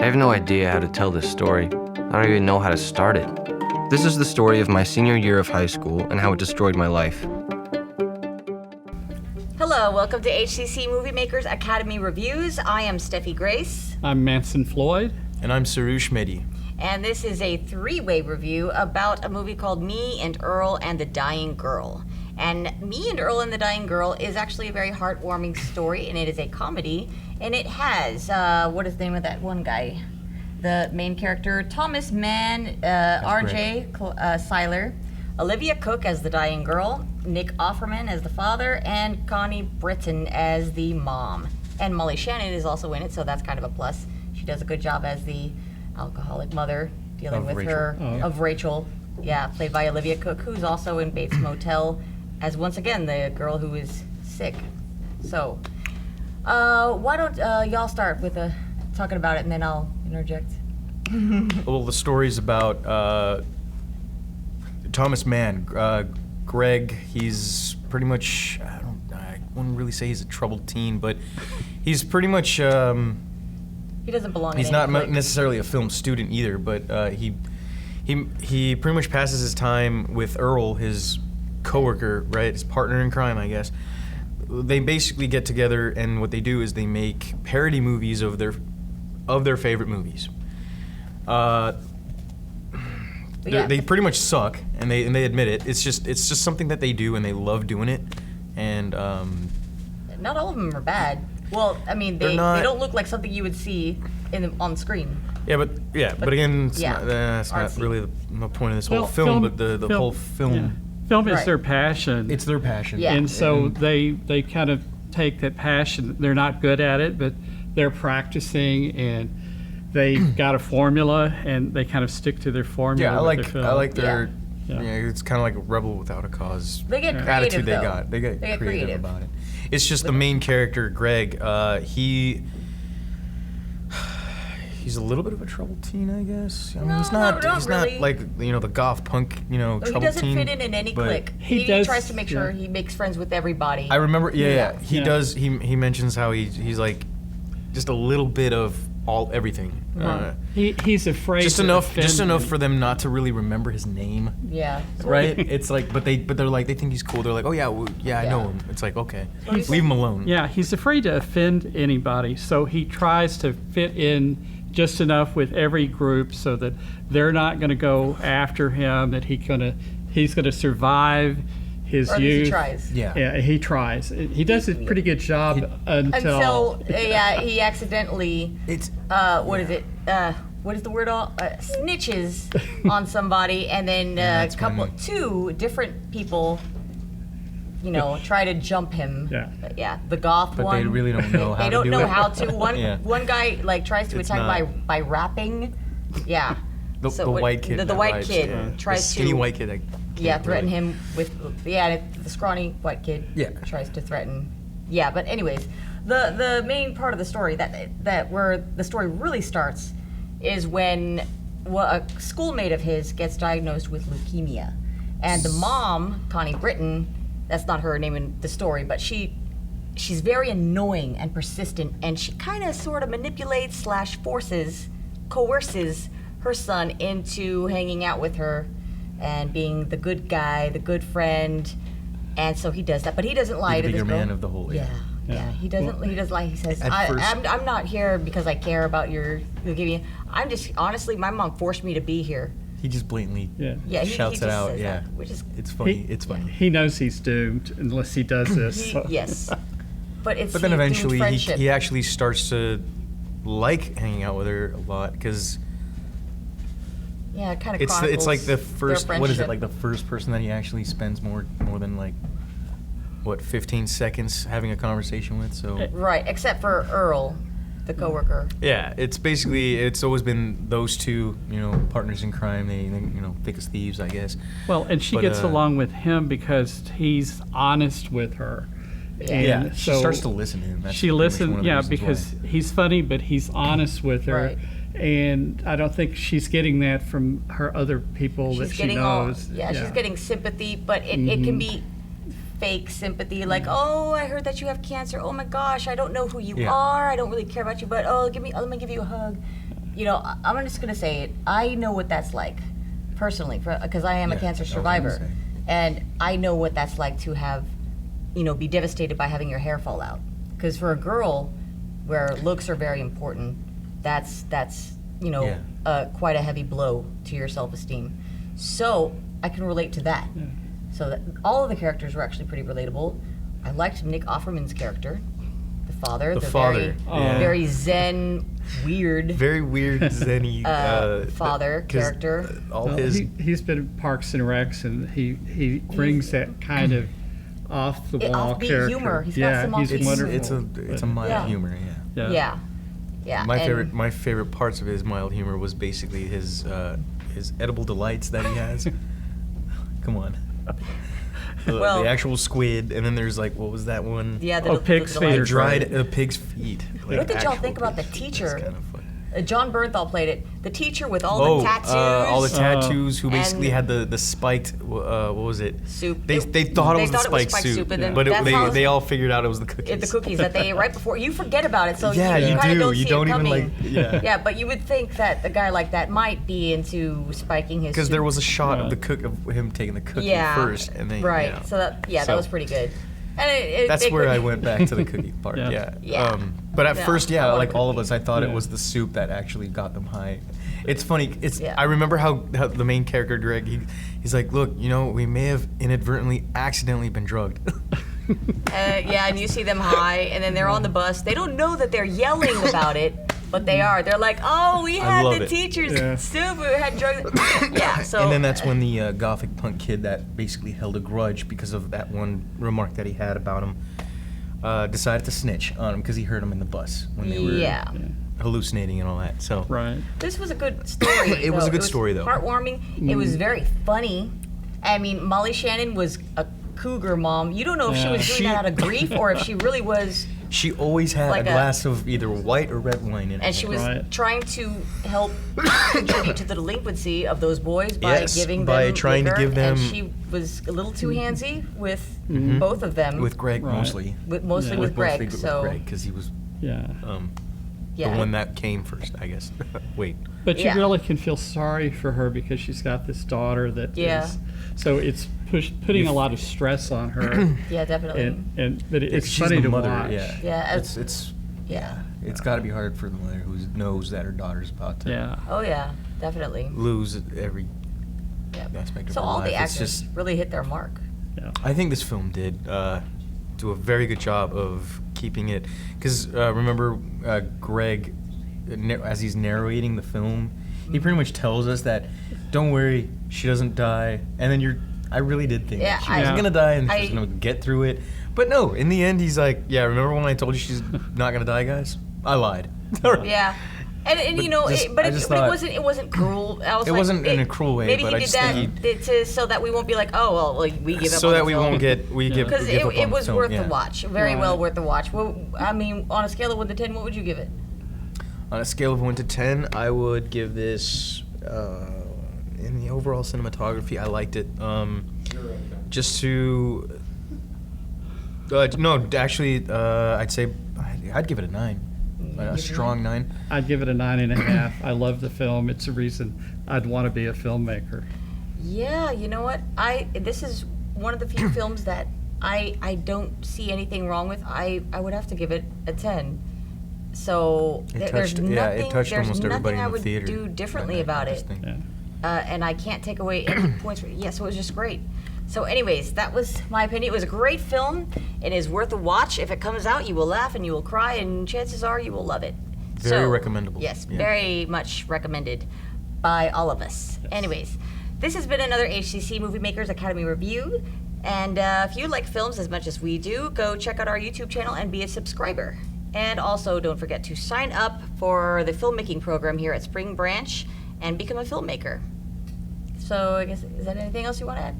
have no idea how to tell this story. I don't even know how to start it. This is the story of my senior year of high school and how it destroyed my life. Hello, welcome to HCC MovieMakers Academy Reviews. I am Steffi Grace. I'm Manson Floyd. And I'm Soroosh Mehdi. And this is a three-way review about a movie called Me and Earl and the Dying Girl. And Me and Earl and the Dying Girl is actually a very heartwarming story, and it is a comedy. And it has, what is the name of that one guy? The main character, Thomas Mann, R.J. Seiler, Olivia Cook as the dying girl, Nick Offerman as the father, and Connie Britton as the mom. And Molly Shannon is also in it, so that's kind of a plus. She does a good job as the alcoholic mother dealing with Rachel. Of Rachel. Yeah, played by Olivia Cook, who's also in Bates Motel as, once again, the girl who is sick. So, why don't y'all start with talking about it, and then I'll interject. Well, the story's about Thomas Mann. Greg, he's pretty much, I wouldn't really say he's a troubled teen, but he's pretty much, he doesn't belong in he's not necessarily a film student either, but he pretty much passes his time with Earl, his coworker, right, his partner in crime, I guess. They basically get together, and what they do is they make parody movies of their favorite movies. They pretty much suck, and they admit it. It's just something that they do, and they love doing it. And not all of them are bad. Well, I mean, they don't look like something you would see on screen. Yeah, but again, that's not really the point of this whole film. But the whole film. Yeah. Film is their passion. It's their passion. Yeah. And so they kind of take that passion. They're not good at it, but they're practicing, and they've got a formula, and they kind of stick to their formula. Yeah, I like their. Yeah. It's kind of like a rebel without a cause. They get creative, attitude they though. got. They get creative about it. It's just the main character, Greg. He's a little bit of a troubled teen, I guess. I mean, he's not really. like the goth punk, troubled teen. He doesn't fit in any clique. He tries to make sure he makes friends with everybody. I remember, he does. He mentions how he's like just a little bit of everything. He's afraid. Just enough for them not to really remember his name. Yeah. Right. It's like, but they're like, they think he's cool. They're like, oh yeah, I know him. It's like, okay, leave him alone. Yeah, he's afraid to offend anybody, so he tries to fit in just enough with every group so that they're not going to go after him. That he's going to survive his youth. He tries. Yeah, he tries. He does a pretty good job until he accidentally. What is it? What is the word? Snitches on somebody, and then two different people, try to jump him. Yeah. The goth one. But they really don't know how to do it. They don't know how to. One guy tries to attack by rapping. Yeah. The white kid. The white kid tries the skinny white kid. Threaten him with the scrawny white kid tries to threaten. Yeah, but anyways, the main part of the story that where the story really starts is when a schoolmate of his gets diagnosed with leukemia, and the mom, Connie Britton, that's not her name in the story, but she's very annoying and persistent, and she kind of sort of manipulates / coerces her son into hanging out with her and being the good guy, the good friend, and so he does that. But he doesn't lie to this girl. The bigger man of the whole. Yeah. He doesn't. He does lie. He says, "I'm not here because I care about your leukemia. I'm just honestly, my mom forced me to be here." He just blatantly shouts he it out. Says that, which is it's funny. It's funny. He knows he's doomed unless he does this. Yes, but then eventually he actually starts to like hanging out with her a lot because. Yeah, it kind of it's like the first. What is it like the first person that he actually spends more than 15 seconds having a conversation with? So right, except for Earl, the coworker. Yeah, it's always been those two, partners in crime. They thick as thieves, I guess. Well, and she gets along with him because he's honest with her. Yeah, she starts to listen to him. She listens, because he's funny, but he's honest with her. Right. And I don't think she's getting that from her other people that she knows. She's getting sympathy, but it can be fake sympathy, like, oh, I heard that you have cancer. Oh my gosh, I don't know who you are. I don't really care about you, but let me give you a hug. you know, I'm just gonna say it. I know what that's like, personally, because I am a cancer survivor, and I know what that's like to have, you know, be devastated by having your hair fall out. Because for a girl, where looks are very important, that's you know, quite a heavy blow to your self-esteem. So I can relate to that. Yeah. So that all of the characters were actually pretty relatable. I liked Nick Offerman's character, the father. The father, very zen, weird. Very weird, zenny father character. He's been in Parks and Recs, and he brings that kind of off the wall offbeat character. humor. He's got some he's offbeat wonderful. It's a mild humor. Yeah. My favorite parts of his mild humor was basically his edible delights that he has. Come on. Well, the actual squid, and then there's like, what was that one? Yeah, pig's feet. The dried pig's feet. What did y'all think about the teacher? Kind of funny. John Bernthal played it. The teacher with all the tattoos. All the tattoos, who basically had the spiked, what was it? Soup. They thought it was the spiked soup, and then but that's they all figured out it was the cookies. The cookies that they ate right before. You forget about it, so Yeah, you you kind of do. don't You see don't it even, coming. like, yeah. But you would think that a guy like that might be into spiking his Because soup. there was a shot of of him taking the cookie first, and then right. You know. So that was pretty good. And that's where I went back to the cookie part. Yeah. But at first, I want like all of cookies. us, I thought it was the soup that actually got them high. It's funny. I remember how the main character Greg, he's like, look, you know, we may have inadvertently, accidentally been drugged. and you see them high, and then they're on the bus. They don't know that they're yelling about it, but they are. They're like, oh, we had the teacher's soup. We had drugs. So. And then that's when the gothic punk kid that basically held a grudge because of that one remark that he had about him decided to snitch on him because he heard him in the bus when they were hallucinating and all that. So this was a good story. It was a good story, though. Heartwarming. It was very funny. I mean, Molly Shannon was a cougar mom. You don't know if she was doing that out of grief or if she really was. She always had a glass of either white or red wine in it. And she was trying to help contribute to the delinquency of those boys by giving them trying liquor, to give them. And she was a little too handsy with both of them. With Greg mostly. Mostly with Greg. With Greg, because he was the one that came first, I guess. Wait. But you really can feel sorry for her because she's got this daughter that is. So it's putting a lot of stress on her. Yeah, definitely. But it's funny to watch. It's got to be hard for the mother who knows that her daughter's about to. Yeah. Oh yeah, definitely. Lose every aspect of her life. So all the actors really hit their mark. Yeah. I think this film did do a very good job of keeping it, because remember Greg, as he's narrating the film, he pretty much tells us that, don't worry, she doesn't die, and then I really did think she was gonna die and she was gonna get through it, but no, in the end he's like, yeah, remember when I told you she's not gonna die, guys? I lied. Yeah. And you know, it wasn't cruel. It wasn't in a cruel way. Maybe but he did that so that we won't be like, oh well, we give up. So on that the we film. won't get because it was worth the watch. Very well worth the watch. Well, I mean, on a scale of 1 to 10, what would you give it? On a scale of 1 to 10, I would give this. In the overall cinematography, I liked it. Just to. No, actually, I'd say I'd give it a 9. A strong 9. I'd give it a 9.5. I love the film. It's a reason I'd want to be a filmmaker. Yeah, you know what? This is one of the few films that I don't see anything wrong with. I would have to give it a 10. So there's nothing I would do differently about it. And I can't take away any points. So it was just great. So anyways, that was my opinion. It was a great film. It is worth a watch. If it comes out, you will laugh and you will cry, and chances are you will love it. Very recommendable. Yes, very much recommended by all of us. Yes. Anyways, this has been another HCC MovieMakers Academy review. And if you like films as much as we do, go check out our YouTube channel and be a subscriber. And also, don't forget to sign up for the filmmaking program here at Spring Branch and become a filmmaker. So I guess, is that anything else you want to add?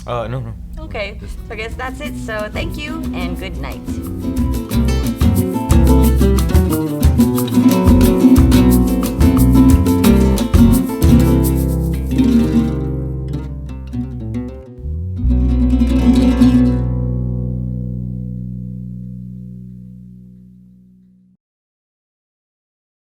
No. Okay, so I guess that's it. So thank you and good night.